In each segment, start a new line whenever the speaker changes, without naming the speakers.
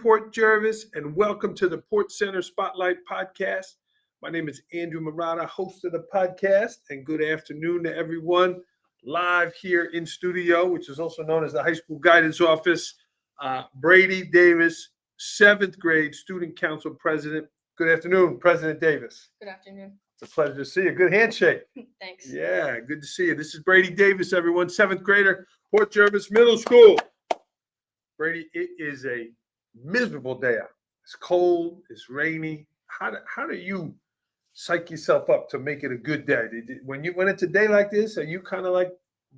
Port Jervis, and welcome to the Port Center Spotlight Podcast. My name is Andrew Murata, host of the podcast, and good afternoon to everyone live here in studio, which is also known as the High School Guidance Office. Brady Davis, 7th grade Student Council President. Good afternoon, President Davis.
Good afternoon.
It's a pleasure to see you. Good handshake.
Thanks.
Yeah, good to see you. This is Brady Davis, everyone, 7th grader, Port Jervis Middle School. Brady, it is a miserable day out. It's cold, it's rainy. How do you psych yourself up to make it a good day? When it's a day like this, are you kind of like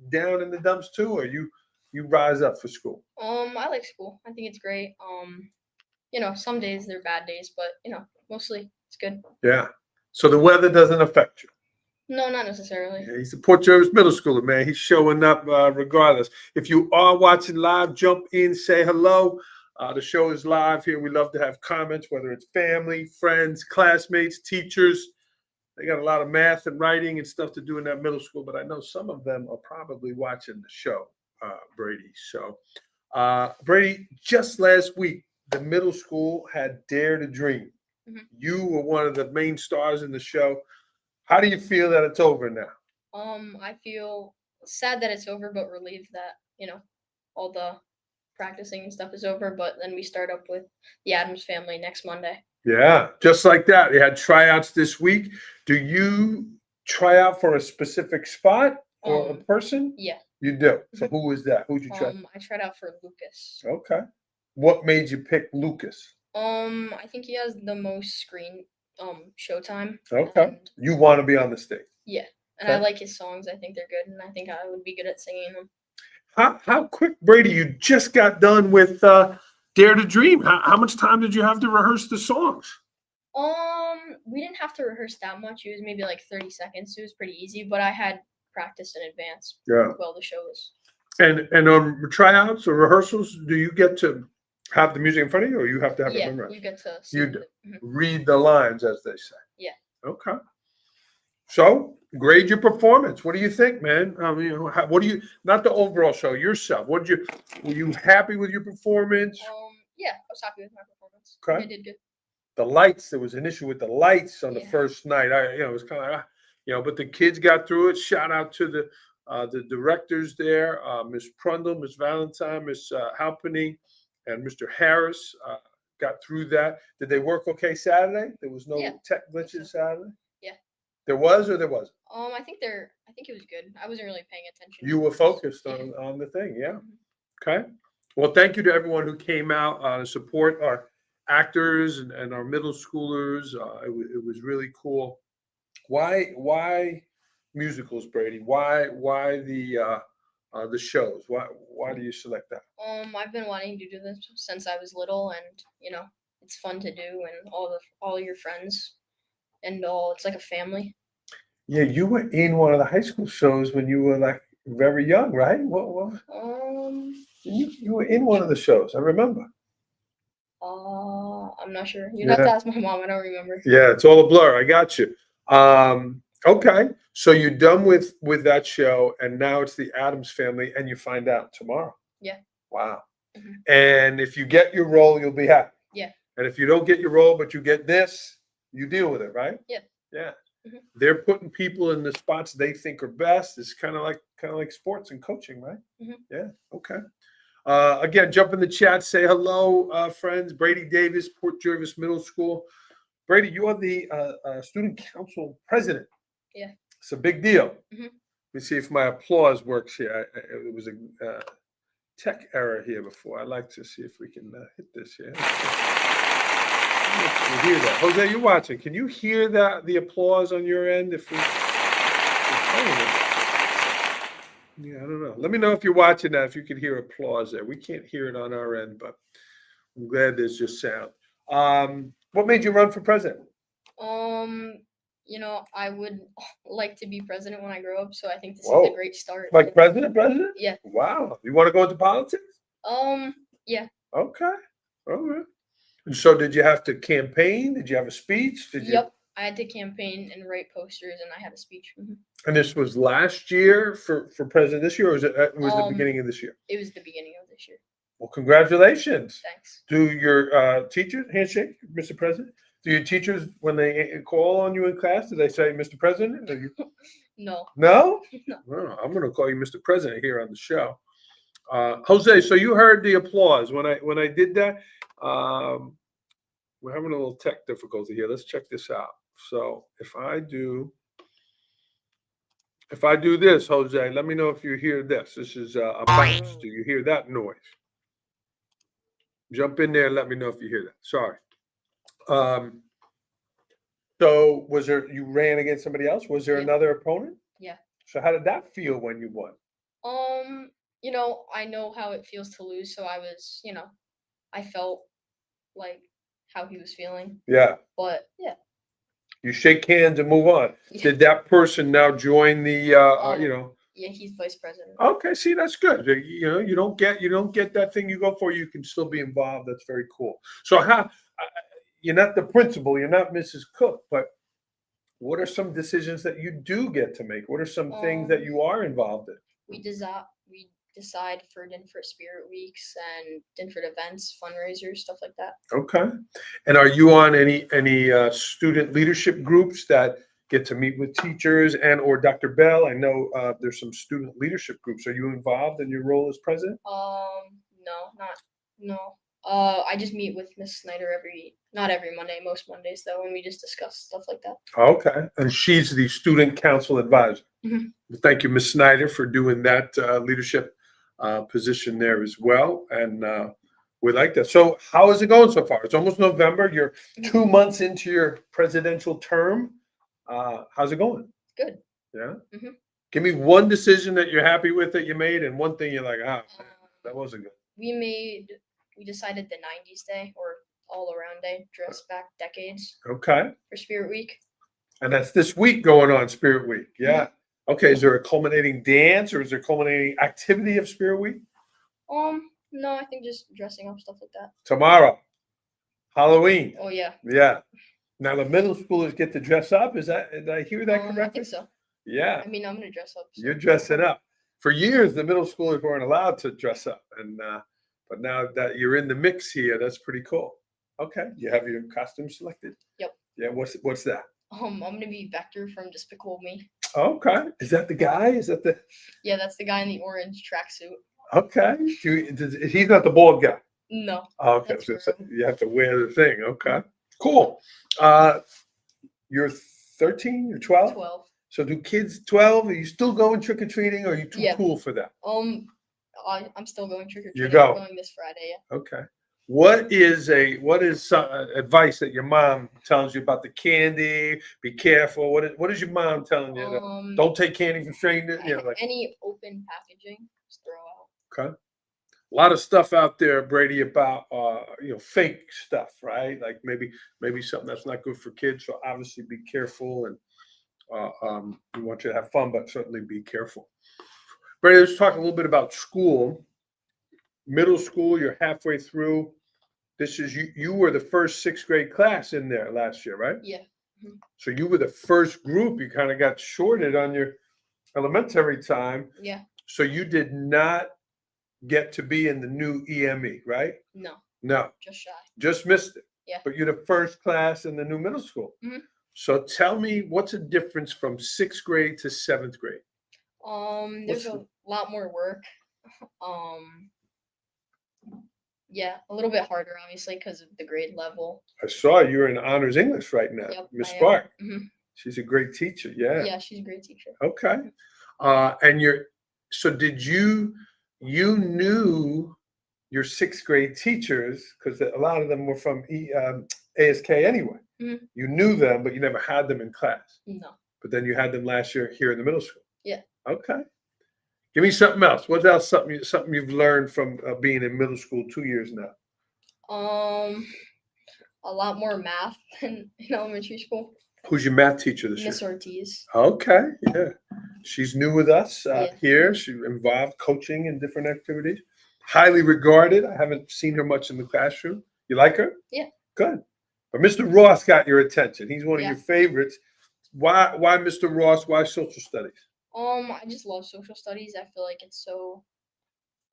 down in the dumps too, or you rise up for school?
I like school. I think it's great. Some days they're bad days, but mostly it's good.
Yeah. So the weather doesn't affect you?
No, not necessarily.
Yeah, he's a Port Jervis middle schooler, man. He's showing up regardless. If you are watching live, jump in, say hello. The show is live here. We love to have comments, whether it's family, friends, classmates, teachers. They got a lot of math and writing and stuff to do in that middle school, but I know some of them are probably watching the show, Brady. So, Brady, just last week, the middle school had Dare to Dream. Mm-hmm. You were one of the main stars in the show. How do you feel that it's over now?
I feel sad that it's over, but relieved that, all the practicing and stuff is over, but then we start up with the Adams Family next Monday.
Yeah, just like that. They had tryouts this week. Do you try out for a specific spot or a person?
Yeah.
You do. So who was that? Who'd you try?
I tried out for Lucas.
Okay. What made you pick Lucas?
I think he has the most screen showtime.
Okay. You want to be on the stage?
Yeah. And okay. I like his songs. I think they're good, and I think I would be good at singing them.
How quick, Brady, you just got done with Dare to Dream. How much time did you have to rehearse the songs?
We didn't have to rehearse that much. It was maybe like 30 seconds. It was pretty easy, but I had practiced in advance.
Yeah.
Well, the show was.
And on tryouts or rehearsals, do you get to have the music in front of you, or you have to have it memorized?
You get to
read the lines, as they say.
Yeah.
Okay. So, grade your performance. What do you think, man? What do you? Not the overall show. Yourself. Were you happy with your performance?
Yeah, I was happy with my performance.
Okay.
I did good.
The lights. There was an issue with the lights on the first night. It was kind of but the kids got through it. Shout out to the directors there, Miss Prundle, Miss Valentine, Miss Halpenny, and Mr. Harris got through that. Did they work okay Saturday? There was no tech glitches Saturday?
Yeah.
There was or there wasn't?
I think it was good. I wasn't really paying attention.
You were focused on the thing, yeah. Okay. Well, thank you to everyone who came out to support our actors and our middle schoolers. It was really cool. Why musicals, Brady? Why the shows? Why do you select that?
I've been wanting to do this since I was little, and it's fun to do, and all your friends and all. It's like a family.
Yeah, you were in one of the high school shows when you were like very young, right? What? You were in one of the shows. I remember.
I'm not sure. You'd have to ask my mom. I don't remember.
Yeah, it's all a blur. I got you. Okay, so you're done with that show, and now it's the Adams Family, and you find out tomorrow.
Yeah.
Wow. Mm-hmm. And if you get your role, you'll be happy.
Yeah.
And if you don't get your role, but you get this, you deal with it, right?
Yeah.
Yeah.
Mm-hmm.
They're putting people in the spots they think are best. It's kind of like sports and coaching, right?
Mm-hmm.
Yeah. Okay. Again, jump in the chat, say hello, friends. Brady Davis, Port Jervis Middle School. Brady, you are the student council president.
Yeah.
It's a big deal.
Mm-hmm.
Let me see if my applause works here. It was a tech error here before. I'd like to see if we can hit this here. You hear that? Jose, you're watching. Can you hear the applause on your end? Yeah, I don't know. Let me know if you're watching that, if you can hear applause there. We can't hear it on our end, but I'm glad there's just sound. What made you run for president?
I would like to be president when I grow up, so I think this is a great start.
Like president?
Yeah.
Wow. You want to go into politics?
Yeah.
Okay. All right. And so did you have to campaign? Did you have a speech?
Yep. I had to campaign and write posters, and I had a speech. Mm-hmm.
And this was last year for president this year, or was it the beginning of this year?
It was the beginning of this year.
Well, congratulations.
Thanks.
Do your teachers handshake, Mr. President? Do your teachers, when they call on you in class, do they say, Mr. President? Or you...
No.
No?
No.
Well, I'm going to call you Mr. President here on the show. Jose, so you heard the applause when I did that. We're having a little tech difficulty here. Let's check this out. So if I do this, Jose, let me know if you hear this. This is a bounce. Do you hear that noise? Jump in there and let me know if you hear that. Sorry. So was there, you ran against somebody else? Was there
Yeah.
another opponent?
Yeah.
So how did that feel when you won?
I know how it feels to lose, so I was, I felt like how he was feeling.
Yeah.
But yeah.
You shake hands and move on.
Yeah.
Did that person now join the
Yeah, he's vice president.
Okay, see, that's good. You don't get that thing you go for, you can still be involved. That's very cool. So how you're not the principal, you're not Mrs. Cook, but what are some decisions that you do get to make? What are some things that you are involved in?
We decide for different spirit weeks and different events, fundraisers, stuff like that.
Okay. And are you on any student leadership groups that get to meet with teachers and or Dr. Bell? I know there's some student leadership groups. Are you involved in your role as president?
No. I just meet with Miss Snyder not every Monday, most Mondays though, and we just discuss stuff like that.
Okay. And she's the student council advisor.
Mm-hmm.
Thank you, Ms. Snyder, for doing that leadership position there as well. And we like that. So how is it going so far? It's almost November. You're 2 months into your presidential term. How's it going?
Good.
Yeah.
Mm-hmm.
Give me one decision that you're happy with that you made, and one thing you're like, man, that wasn't good.
We decided the 90s day or all around day, dress back decades.
Okay.
For Spirit Week.
And that's this week going on, Spirit Week. Yeah.
Mm-hmm.
Okay. Is there a culminating dance or is there a culminating activity of Spirit Week?
No, I think just dressing up, stuff like that.
Tomorrow, Halloween.
Oh yeah.
Yeah. Now the middle schoolers get to dress up. Did I hear that correctly?
I think so.
Yeah.
I mean, I'm gonna dress up. So.
You're dressing up. For years, the middle schoolers weren't allowed to dress up, and but now that you're in the mix here, that's pretty cool. Okay, you have your costume selected.
Yep.
Yeah. What's that?
I'm gonna be Vector from Despicable Me.
Okay. Is that the guy? Is that the?
Yeah, that's the guy in the orange tracksuit.
Okay. He's not the bald guy.
No.
Okay. So you have to wear the thing. Okay. Cool. You're 13. You're 12.
12.
So do kids 12? Are you still going trick or treating, or are you too cool for that?
I'm still going trick or treating.
You go.
I'm going this Friday. Yeah.
Okay. What is advice that your mom tells you about the candy? Be careful. What is your mom telling you? Don't take candy from strangers.
Any open packaging, just throw out.
Okay. A lot of stuff out there, Brady, about fake stuff, right? Like maybe something that's not good for kids. So obviously be careful, and we want you to have fun, but certainly be careful. Brady, let's talk a little bit about school. Middle school, you're halfway through. This is you were the first 6th grade class in there last year, right?
Yeah. Mm-hmm.
So you were the first group. You kind of got shorted on your elementary time.
Yeah.
So you did not get to be in the new EME, right?
No. Just shy.
Just missed it.
Yeah.
But you're the first class in the new middle school.
Mm-hmm.
So tell me, what's the difference from 6th grade to 7th grade?
There's a lot more work. Yeah, a little bit harder, obviously, because of the grade level.
I saw you're in honors English right now,
yep,
Miss Spark.
Mm-hmm.
She's a great teacher. Yeah.
Yeah, she's a great teacher.
Okay. So did you knew your 6th grade teachers, because a lot of them were from ASK anyway.
Mm-hmm.
You knew them, but you never had them in class.
No.
But then you had them last year here in the middle school.
Yeah.
Okay. Give me something else. What else? Something you've learned from being in middle school 2 years now?
A lot more math than in elementary school.
Who's your math teacher this year?
Miss Ortiz.
Okay, yeah. She's new with us
Yeah.
here. She's involved coaching in different activities. Highly regarded. I haven't seen her much in the classroom. You like her?
Yeah.
Good. But Mr. Ross got your attention. He's one of
Yeah.
your favorites. Why Mr. Ross? Why social studies?
I just love social studies. I feel like it's so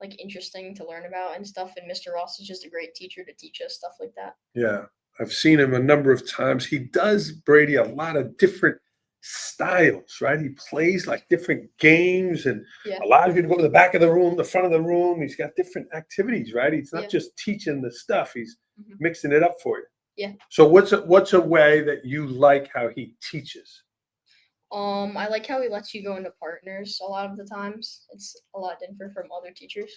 like interesting to learn about and stuff. And Mr. Ross is just a great teacher to teach us stuff like that.
Yeah, I've seen him a number of times. He does, Brady, a lot of different styles, right? He plays like different games and
Yeah.
allows you to go to the back of the room, the front of the room. He's got different activities, right? He's not
Yeah.
just teaching the stuff, he's
Mhm.
mixing it up for you.
Yeah.
So what's a way that you like how he teaches?
I like how he lets you go into partners a lot of the times. It's a lot different from other teachers.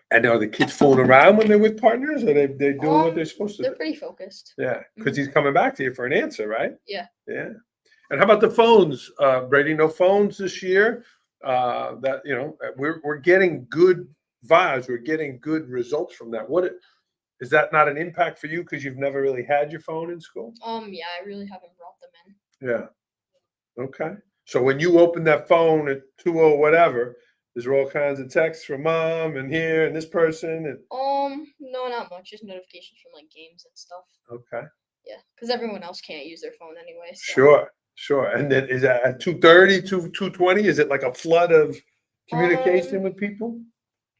And are the kids fooling around when they're with partners? Or they doing what they're supposed to
They're
do?
pretty focused.
Yeah, because
Mhm.
he's coming back to you for an answer, right?
Yeah.
Yeah. And how about the phones, Brady? No phones this year. That we're getting good vibes. We're getting good results from that. Is that not an impact for you because you've never really had your phone in school?
Yeah, I really haven't brought them in.
Yeah. Okay. So when you open that phone at 2 whatever, there's all kinds of texts from mom and here and this person and
No, not much. Just notifications from like games and stuff.
okay.
Yeah, because everyone else can't use their phone anyway. So.
Sure, sure. And then is that at 2:30, 2:20? Is it like a flood of communication with people?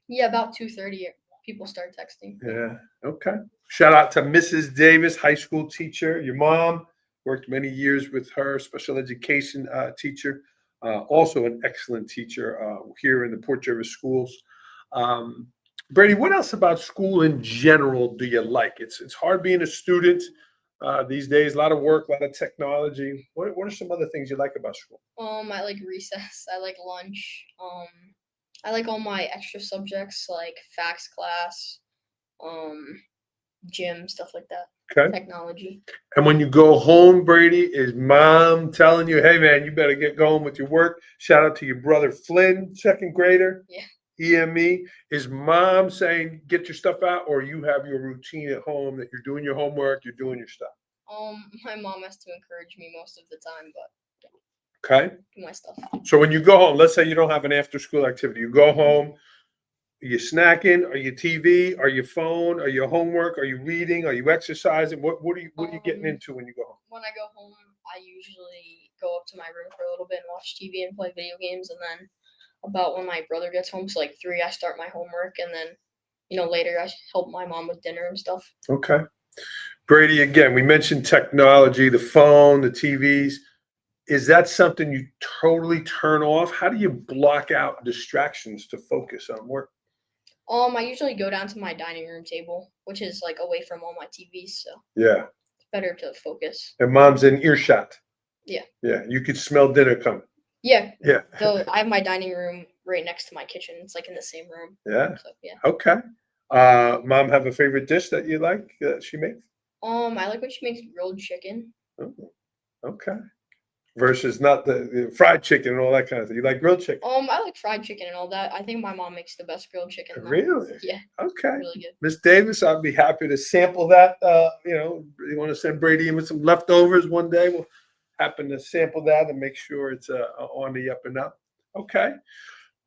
Yeah, about 2:30, people start texting.
Yeah. Okay. Shout out to Mrs. Davis, high school teacher. Your mom worked many years with her, special education teacher. Also an excellent teacher here in the Port Jervis schools. Um, Brady, what else about school in general do you like? It's hard being a student these days. A lot of work, a lot of technology. What are some other things you like about school?
I like recess. I like lunch. I like all my extra subjects like facts class, um, gym, stuff like that.
Okay.
Technology.
And when you go home, Brady, is mom telling you, hey, man, you better get going with your work? Shout out to your brother Flynn, second grader,
Yeah.
EME. Is mom saying, get your stuff out, or you have your routine at home that you're doing your homework, you're doing your stuff?
My mom has to encourage me most of the time, but
Okay.
do my stuff.
So when you go home, let's say you don't have an after school activity, you go home, are you snacking? Are you TV? Are you phone? Are you homework? Are you reading? Are you exercising? What are you getting into when you go home?
When I go home, I usually go up to my room for a little bit and watch TV and play video games, and then about when my brother gets home, so like 3, I start my homework, and then later I help my mom with dinner and stuff.
Okay. Brady, again, we mentioned technology, the phone, the TVs. Is that something you totally turn off? How do you block out distractions to focus on work?
I usually go down to my dining room table, which is like away from all my TVs, so
Yeah.
it's better to focus.
And mom's in earshot.
Yeah.
Yeah. You could smell dinner coming.
Yeah.
Yeah.
So I have my dining room right next to my kitchen. It's like in the same room.
Yeah.
So yeah.
Okay. Mom have a favorite dish that you like that she makes?
I like when she makes grilled chicken.
Oh, okay. Versus not the fried chicken and all that kind of thing. You like grilled chicken?
I like fried chicken and all that. I think my mom makes the best grilled chicken. Though.
Really?
Yeah.
Okay.
Really good.
Miss Davis, I'd be happy to sample that. You want to send Brady in with some leftovers one day? We'll happen to sample that and make sure it's on the up and up. Okay.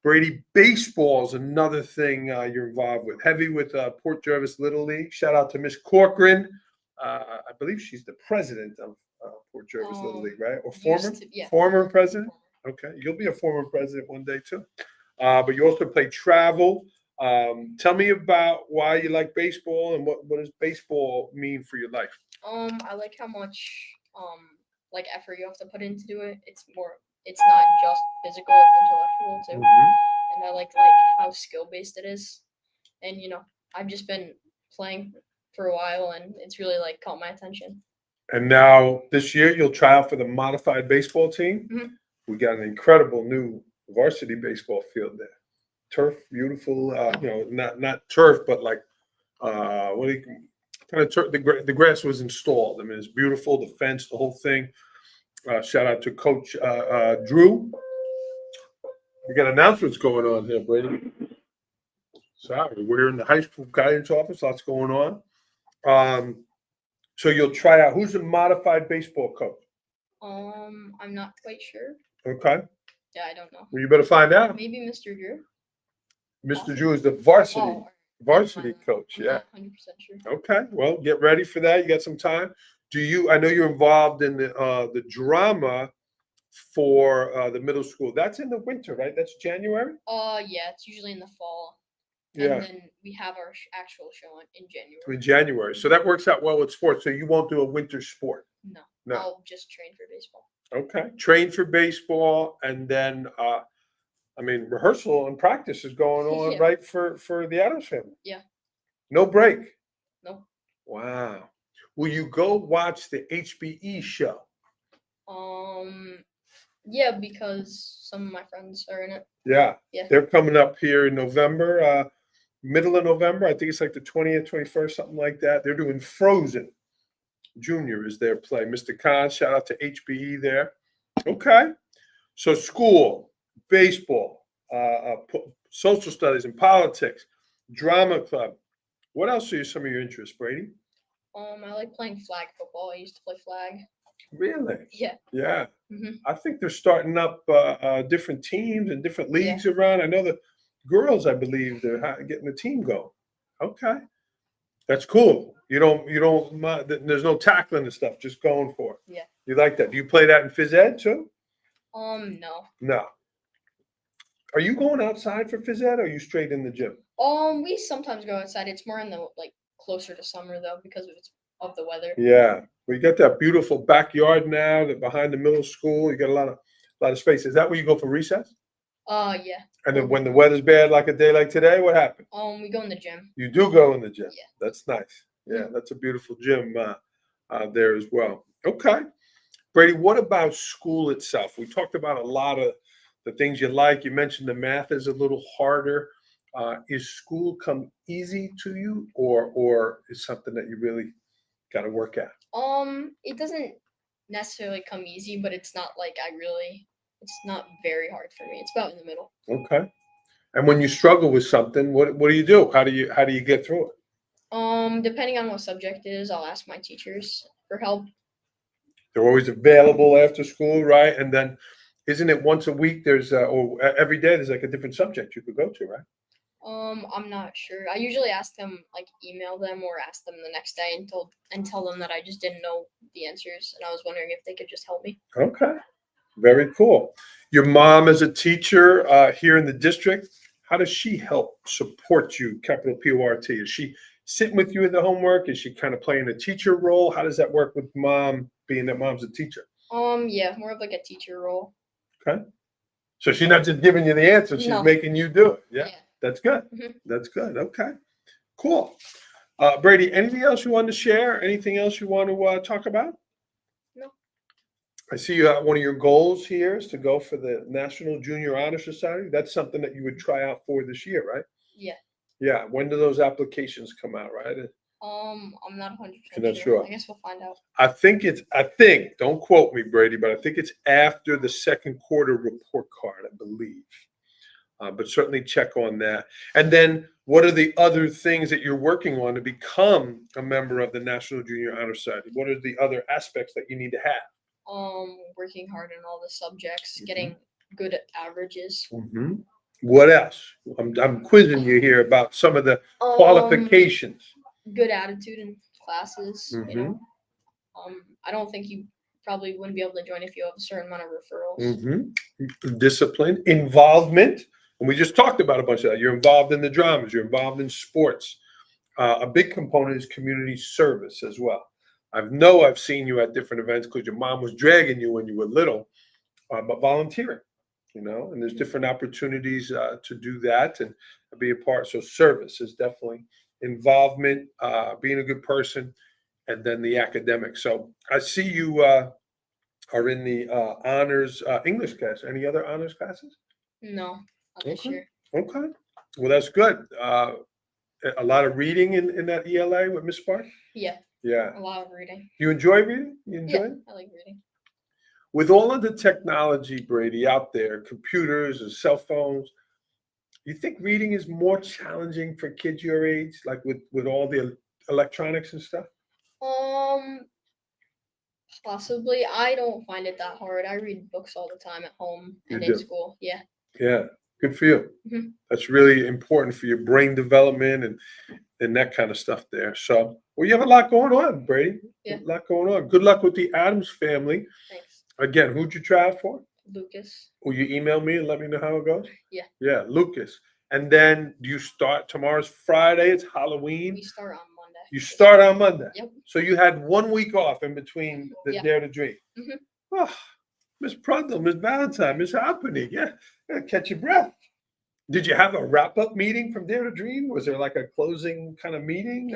Brady, baseball is another thing you're involved with. Heavy with Port Jervis Little League. Shout out to Miss Corcoran. I believe she's the president of Port Jervis Little League, right? Or former president? Okay. You'll be a former president one day too. But you also play travel. Tell me about why you like baseball and what does baseball mean for your life?
I like how much like effort you have to put into do it. It's not just physical, it's intellectual too.
Mm-hmm.
And I like how skill based it is. And I've just been playing for a while and it's really like caught my attention.
And now this year you'll try out for the modified baseball team.
Mm-hmm.
We got an incredible new varsity baseball field there. Turf, beautiful. Not turf, but like what do you kind of turf? The grass was installed. I mean, it's beautiful. The fence, the whole thing. Shout out to Coach Drew. We got announcements going on here, Brady. Sorry, we're in the high school guidance office. Lots going on. So you'll try out. Who's the modified baseball coach?
I'm not quite sure.
Okay.
Yeah, I don't know.
Well, you better find out.
Maybe Mr. Drew.
Mr. Drew is the varsity coach.
I'm
Yeah.
not 100% sure.
Okay. Well, get ready for that. You got some time. I know you're involved in the drama for the middle school. That's in the winter, right? That's January?
Yeah, it's usually in the fall,
Yeah,
and then we have our actual show in January.
in January. So that works out well with sports. So you won't do a winter sport.
No,
No.
I'll just train for baseball.
Okay. Train for baseball, and then I mean, rehearsal and practice is going on
Yeah.
right for the Adams family.
Yeah.
No break.
No.
Wow. Will you go watch the HBE show?
Yeah, because some of my friends are in it.
Yeah.
Yeah.
They're coming up here in November, middle of November. I think it's like the 20th, 21st, something like that. They're doing Frozen. Junior is their play. Mr. Khan, shout out to HBE there. Okay. So school, baseball, social studies and politics, drama club. What else are some of your interests, Brady?
I like playing flag football. I used to play flag.
Really?
Yeah.
Yeah.
Mhm.
I think they're starting up different teams and different
Yeah.
leagues around. I know the girls, I believe, they're getting the team going. Okay. That's cool. You don't mind, there's no tackling and stuff, just going for it.
Yeah.
You like that? Do you play that in phys ed too?
No.
No. Are you going outside for phys ed or are you straight in the gym?
We sometimes go outside. It's more in the closer to summer though because of the weather.
Yeah. Well, you got that beautiful backyard now that behind the middle school. You got a lot of space. Is that where you go for recess?
Yeah.
And then when the weather's bad, like a day like today, what happened?
We go in the gym.
You do go in the gym.
Yeah.
That's nice. Yeah,
Mhm.
that's a beautiful gym there as well. Okay. Brady, what about school itself? We talked about a lot of the things you like. You mentioned the math is a little harder. Is school come easy to you, or is something that you really got to work at?
It doesn't necessarily come easy, but it's not it's not very hard for me. It's about in the middle.
Okay. And when you struggle with something, what do you do? How do you get through it?
Depending on what subject it is, I'll ask my teachers for help.
They're always available after school, right? And then, isn't it once a week? There's or every day there's like a different subject you could go to, right?
I'm not sure. I usually ask them, email them or ask them the next day and tell them that I just didn't know the answers and I was wondering if they could just help me.
Okay, very cool. Your mom is a teacher here in the district. How does she help support you? Capital PORT. Is she sitting with you in the homework? Is she kind of playing a teacher role? How does that work with mom, being that mom's a teacher?
Yeah, more of like a teacher role.
Okay. So she's not just giving you the answer; she's
No.
making you do it. Yeah.
Yeah.
That's good.
Mhm.
That's good. Okay. Cool. Brady, anything else you want to share? Anything else you want to talk about?
No.
I see one of your goals here is to go for the National Junior Honor Society. That's something that you would try out for this year, right?
Yeah.
Yeah. When do those applications come out, right?
I'm not 100%
You're not
sure.
sure.
I guess we'll find out.
I think, don't quote me, Brady, but I think it's after the second quarter report card, I believe. But certainly check on that. And then what are the other things that you're working on to become a member of the National Junior Honor Society? What are the other aspects that you need to have?
Working hard in all the subjects, getting good averages.
Mm-hmm. What else? I'm quizzing you here about some of the qualifications.
Good attitude in classes.
Mm-hmm.
I don't think you probably wouldn't be able to join if you have a certain amount of referrals.
Mm-hmm. Discipline, involvement. And we just talked about a bunch of that. You're involved in the dramas. You're involved in sports. A big component is community service as well. I've seen you at different events because your mom was dragging you when you were little, but volunteering, and there's different opportunities to do that and be a part. So service is definitely involvement, being a good person, and then the academics. So I see you are in the honors English class. Any other honors classes?
No, not this year.
Okay. Well, that's good. A lot of reading in that ELA with Miss Spark?
Yeah.
Yeah.
A lot of reading.
You enjoy reading? You enjoy
Yeah,
it?
I like reading.
With all of the technology, Brady, out there, computers and cell phones, you think reading is more challenging for kids your age, like with all the electronics and stuff?
Possibly. I don't find it that hard. I read books all the time at home
You
and
do?
in school. Yeah.
Yeah. Good for you.
Mhm.
That's really important for your brain development and that kind of stuff there. So, well, you have a lot going on, Brady.
Yeah.
A lot going on. Good luck with the Adams family.
Thanks.
Again, who'd you try out for?
Lucas.
Will you email me and let me know how it goes?
Yeah.
Yeah, Lucas. And then do you start tomorrow's Friday? It's Halloween.
We start on Monday.
You start on Monday.
Yep.
So you had 1 week off in between the
Yeah.
Dare to Dream.
Mhm.
Oh, Miss Prundle, Miss Valentine, Miss Happening. Yeah, catch your breath. Did you have a wrap up meeting from Dare to Dream? Was there like a closing kind of meeting?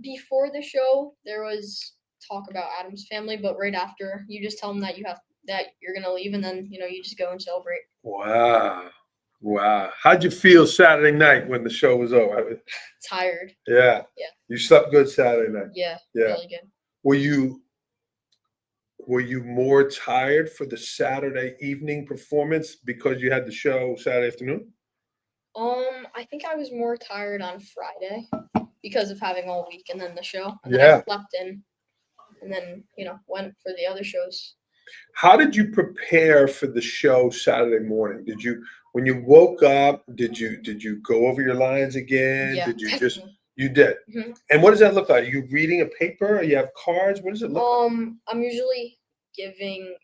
Before the show, there was talk about Adam's family, but right after, you just tell them that you're gonna leave, and then you just go and celebrate.
Wow. Wow. How'd you feel Saturday night when the show was over?
Tired.
Yeah.
Yeah.
You slept good Saturday night.
Yeah.
Yeah.
Really good.
Were you more tired for the Saturday evening performance because you had the show Saturday afternoon?
I think I was more tired on Friday because of having all week and then the show, and then
Yeah.
I slept in, and then went for the other shows.
How did you prepare for the show Saturday morning? Did you, when you woke up, did you go over your lines again?
Yeah.
Did you just
definitely.
you did?
Mhm.
And what does that look like? Are you reading a paper? Or you have cards? What does it look like?
I'm usually giving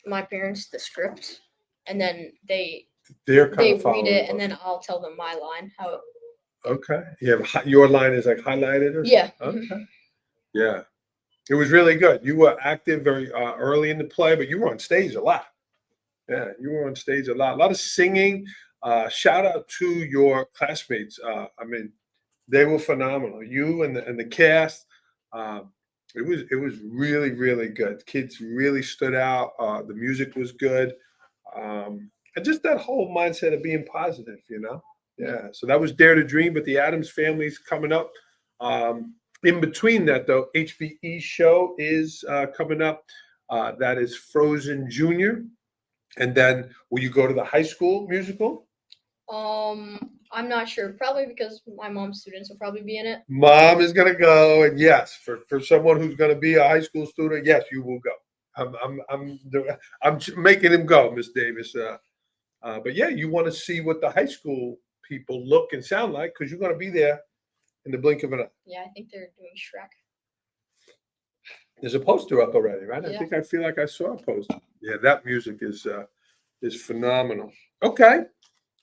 my parents the script, and then they
They're kind
they
of following
read it,
along.
and then I'll tell them my line. How?
Okay. You have your line is like highlighted or
Yeah.
something? Okay. Yeah. It was really good. You were active very early in the play, but you were on stage a lot. Yeah, you were on stage a lot. A lot of singing. Shout out to your classmates. I mean, they were phenomenal. You and the cast. Um, it was really really good. Kids really stood out. The music was good, and just that whole mindset of being positive. Yeah. So that was Dare to Dream, but the Adams Family's coming up. In between that, though, HBE show is coming up. That is Frozen Junior. And then will you go to the high school musical?
I'm not sure. Probably because my mom's students will probably be in it.
Mom is going to go, and yes, for someone who's going to be a high school student, yes, you will go. I'm making him go, Miss Davis. But yeah, you want to see what the high school people look and sound like because you're going to be there in the blink of an eye.
Yeah, I think they're doing Shrek.
There's a poster up already, right?
Yeah.
I feel like I saw a poster. Yeah, that music is phenomenal. Okay.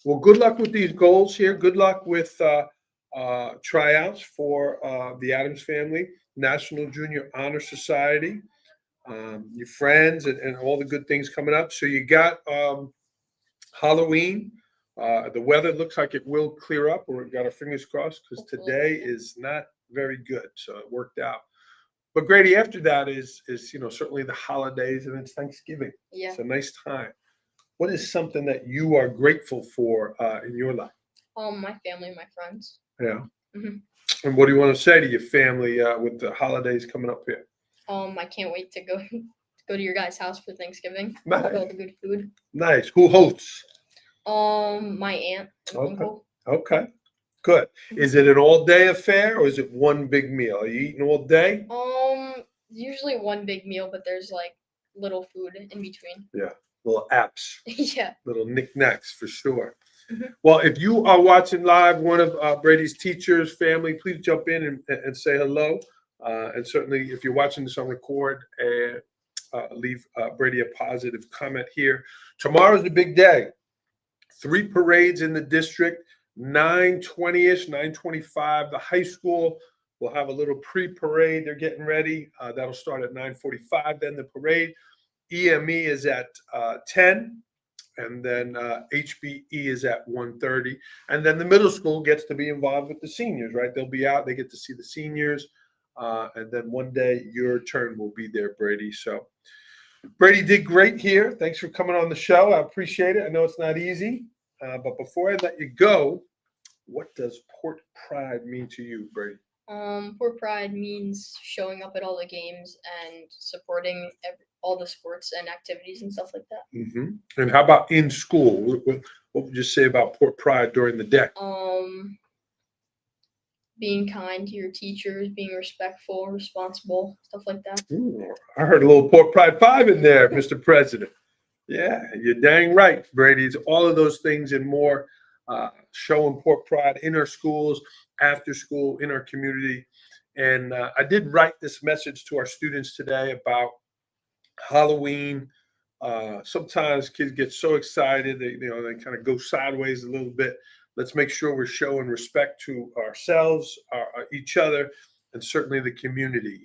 Well, good luck with these goals here. Good luck with tryouts for the Adams Family National Junior Honor Society. Your friends and all the good things coming up. So you got Halloween. The weather looks like it will clear up. We've got our fingers crossed because today is not very good. So it worked out. But Grady, after that is certainly the holidays and it's Thanksgiving.
Yeah.
It's a nice time. What is something that you are grateful for in your life?
My family and my friends.
Yeah.
Mhm.
And what do you want to say to your family with the holidays coming up here?
I can't wait to go to your guys' house for Thanksgiving.
Nice.
With all the good food.
Nice. Who hosts?
My aunt and
Okay.
uncle.
Okay. Good. Is it an all-day affair or is it one big meal? Are you eating all day?
Usually one big meal, but there's like little food in between.
Yeah. Little apps.
Yeah.
Little knickknacks for sure.
Mhm.
Well, if you are watching live, one of Brady's teachers, family, please jump in and say hello. And certainly, if you're watching this on record, leave Brady a positive comment here. Tomorrow's the big day. 3 parades in the district, 9:20ish, 9:25. The high school will have a little pre-parade. They're getting ready. That'll start at 9:45. Then the parade. EME is at 10. And then HBE is at 1:30. And then the middle school gets to be involved with the seniors, right? They'll be out. They get to see the seniors. And then one day your turn will be there, Brady. So Brady did great here. Thanks for coming on the show. I appreciate it. I know it's not easy. But before I let you go, what does Port Pride mean to you, Brady?
Port Pride means showing up at all the games and supporting all the sports and activities and stuff like that.
Mm-hmm. And how about in school? What would you say about Port Pride during the day?
Being kind to your teachers, being respectful, responsible, stuff like that.
Ooh, I heard a little Port Pride 5 in there, Mr. President. Yeah, you're dang right, Brady. It's all of those things and more, showing Port Pride in our schools, after school, in our community. And I did write this message to our students today about Halloween, Sometimes kids get so excited they kind of go sideways a little bit. Let's make sure we're showing respect to ourselves, each other, and certainly the community.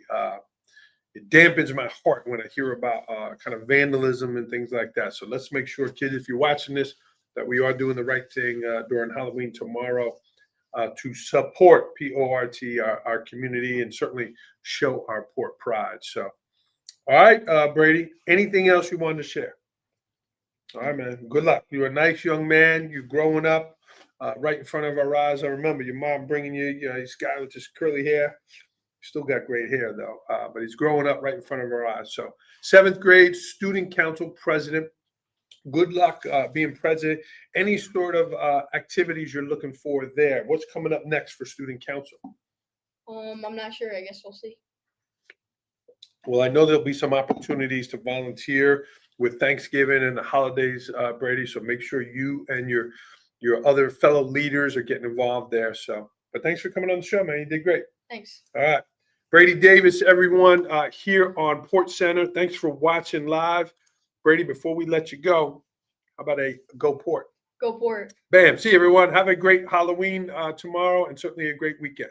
It dampens my heart when I hear about kind of vandalism and things like that. So let's make sure, kids, if you're watching this, that we are doing the right thing during Halloween tomorrow to support PORT, our community, and certainly show our port pride. So, all right, Brady, anything else you wanted to share? All right, man. Good luck. You're a nice young man. You're growing up right in front of our eyes. I remember your mom bringing you, this guy with this curly hair. Still got great hair though, but he's growing up right in front of our eyes. So, 7th grade student council president. Good luck being president. Any sort of activities you're looking for there? What's coming up next for student council?
I'm not sure. I guess we'll see.
Well, I know there'll be some opportunities to volunteer with Thanksgiving and the holidays, Brady. So make sure you and your other fellow leaders are getting involved there. So, but thanks for coming on the show, man. You did great.
Thanks.
All right. Brady Davis, everyone here on Port Center. Thanks for watching live. Brady, before we let you go, how about a go Port?
Go Port.
Bam. See you, everyone. Have a great Halloween tomorrow and certainly a great weekend.